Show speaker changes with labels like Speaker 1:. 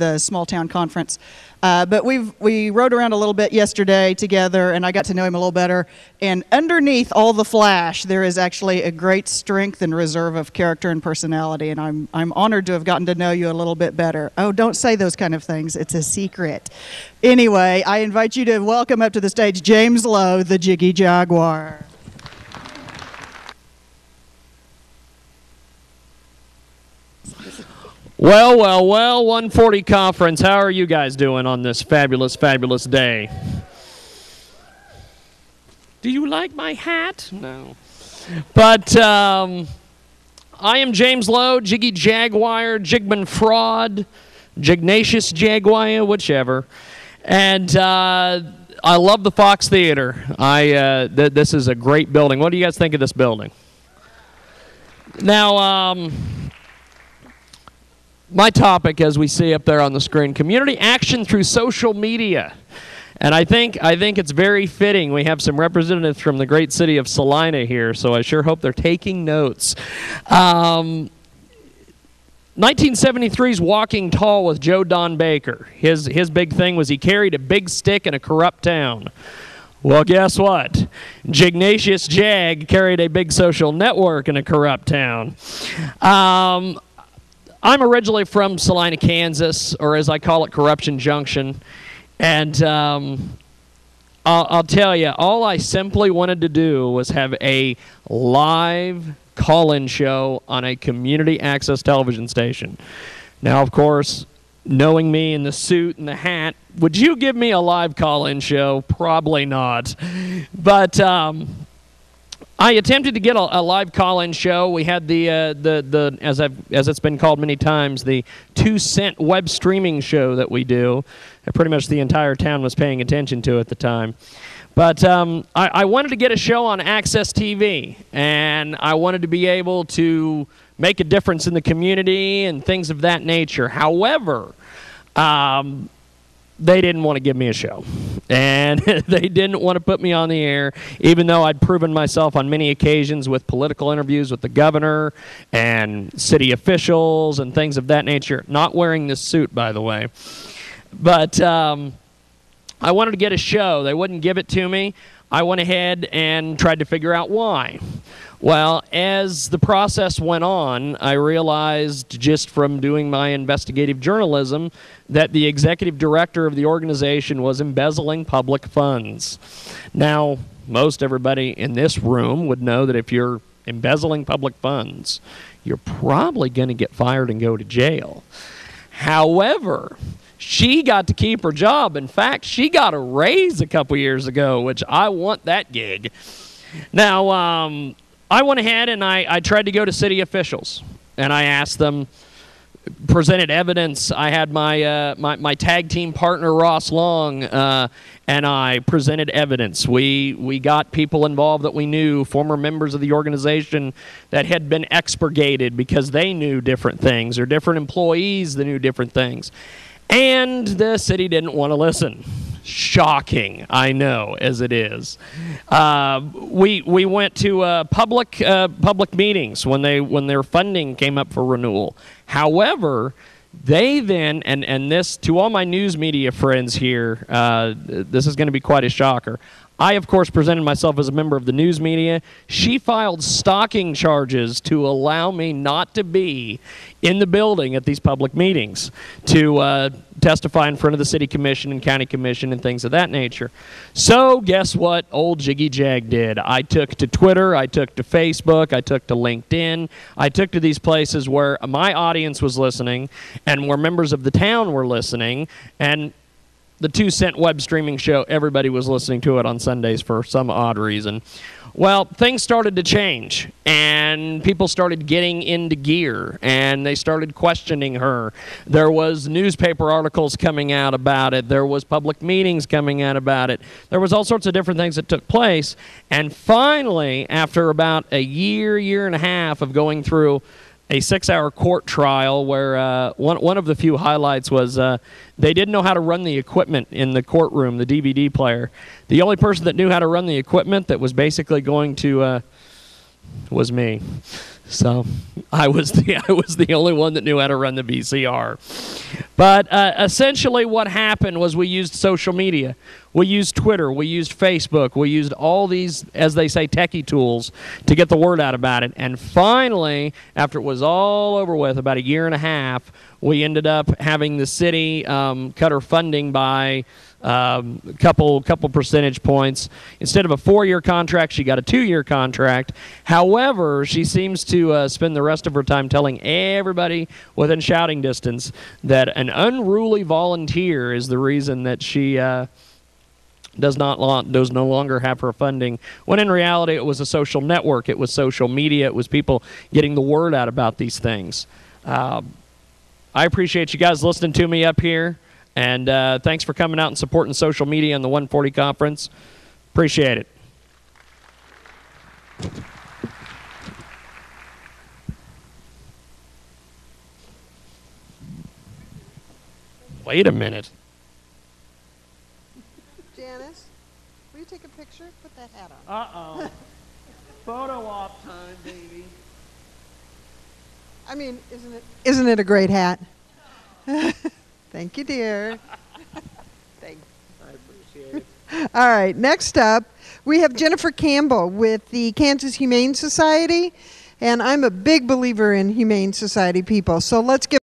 Speaker 1: the small town conference. But we rode around a little bit yesterday together, and I got to know him a little better. And underneath all the flash, there is actually a great strength and reserve of character and personality. And I'm honored to have gotten to know you a little bit better. Oh, don't say those kind of things. It's a secret. Anyway, I invite you to welcome up to the stage James Lowe, the Jiggy Jaguar.
Speaker 2: Well, 140 conference. How are you guys doing on this fabulous, fabulous day? Do you like my hat? No. But I am James Lowe, Jiggy Jaguar, Jigman Fraud, Jignatius Jaguar, whichever. And I love the Fox Theater. This is a great building. What do you guys think of this building? Now, my topic, as we see up there on the screen, community action through social media. And I think it's very fitting. We have some representatives from the great city of Salina here, so I sure hope they're taking notes. 1973's Walking Tall with Joe Don Baker. His big thing was he carried a big stick in a corrupt town. Well, guess what? Jignatius Jag carried a big social network in a corrupt town. I'm originally from Salina, Kansas, or as I call it, Corruption Junction. And I'll tell you, all I simply wanted to do was have a live call-in show on a community access television station. Now, of course, knowing me in the suit and the hat, would you give me a live call-in show? Probably not. But I attempted to get a live call-in show. We had the as it's been called many times, the 2-cent web streaming show that we do. Pretty much the entire town was paying attention to at the time. But I wanted to get a show on Access TV, and I wanted to be able to make a difference in the community and things of that nature. However, they didn't want to give me a show, and they didn't want to put me on the air, even though I'd proven myself on many occasions with political interviews with the governor and city officials and things of that nature. Not wearing this suit, by the way. But I wanted to get a show. They wouldn't give it to me. I went ahead and tried to figure out why. Well, as the process went on, I realized just from doing my investigative journalism that the executive director of the organization was embezzling public funds. Now, most everybody in this room would know that if you're embezzling public funds, you're probably going to get fired and go to jail. However, she got to keep her job. In fact, she got a raise a couple years ago, which I want that gig. Now, I went ahead and I tried to go to city officials, and I asked them, presented evidence. I had my tag team partner, Ross Long, and I presented evidence. We got people involved that we knew, former members of the organization that had been expurgated because they knew different things, or different employees that knew different things. And the city didn't want to listen. Shocking, I know, as it is. We went to public meetings when their funding came up for renewal. However, they then, and this, to all my news media friends here, this is going to be quite a shocker. I, of course, presented myself as a member of the news media. She filed stalking charges to allow me not to be in the building at these public meetings to testify in front of the city commission and county commission and things of that nature. So guess what old Jiggy Jag did? I took to Twitter, I took to Facebook, I took to LinkedIn, I took to these places where my audience was listening and where members of the town were listening, and the 2-cent web streaming show, everybody was listening to it on Sundays for some odd reason. Well, things started to change, and people started getting into gear, and they started questioning her. There was newspaper articles coming out about it. There was public meetings coming out about it. There was all sorts of different things that took place, and finally, after about a year and a half of going through a 6-hour court trial where one of the few highlights was they didn't know how to run the equipment in the courtroom, the DVD player. The only person that knew how to run the equipment that was basically going to was me. So I was the only one that knew how to run the VCR. But essentially what happened was we used social media. We used Twitter. We used Facebook. We used all these, as they say, techie tools to get the word out about it. And finally, after it was all over with, about a year and a half, we ended up having the city cut her funding by a couple percentage points. Instead of a 4-year contract, she got a 2-year contract. However, she seems to spend the rest of her time telling everybody within shouting distance that an unruly volunteer is the reason that she does no longer have her funding, when in reality it was a social network, it was social media, it was people getting the word out about these things. I appreciate you guys listening to me up here, and thanks for coming out and supporting social media and the 140 conference. Appreciate it. Wait a minute.
Speaker 3: Janice, will you take a picture? Put that hat on.
Speaker 2: Uh-oh. Photo op time, baby.
Speaker 3: I mean, isn't it a great hat? Thank you, dear. Thanks.
Speaker 2: I appreciate it.
Speaker 3: All right, next up, we have Jennifer Campbell with the Kansas Humane Society, and I'm a big believer in Humane Society people, so let's give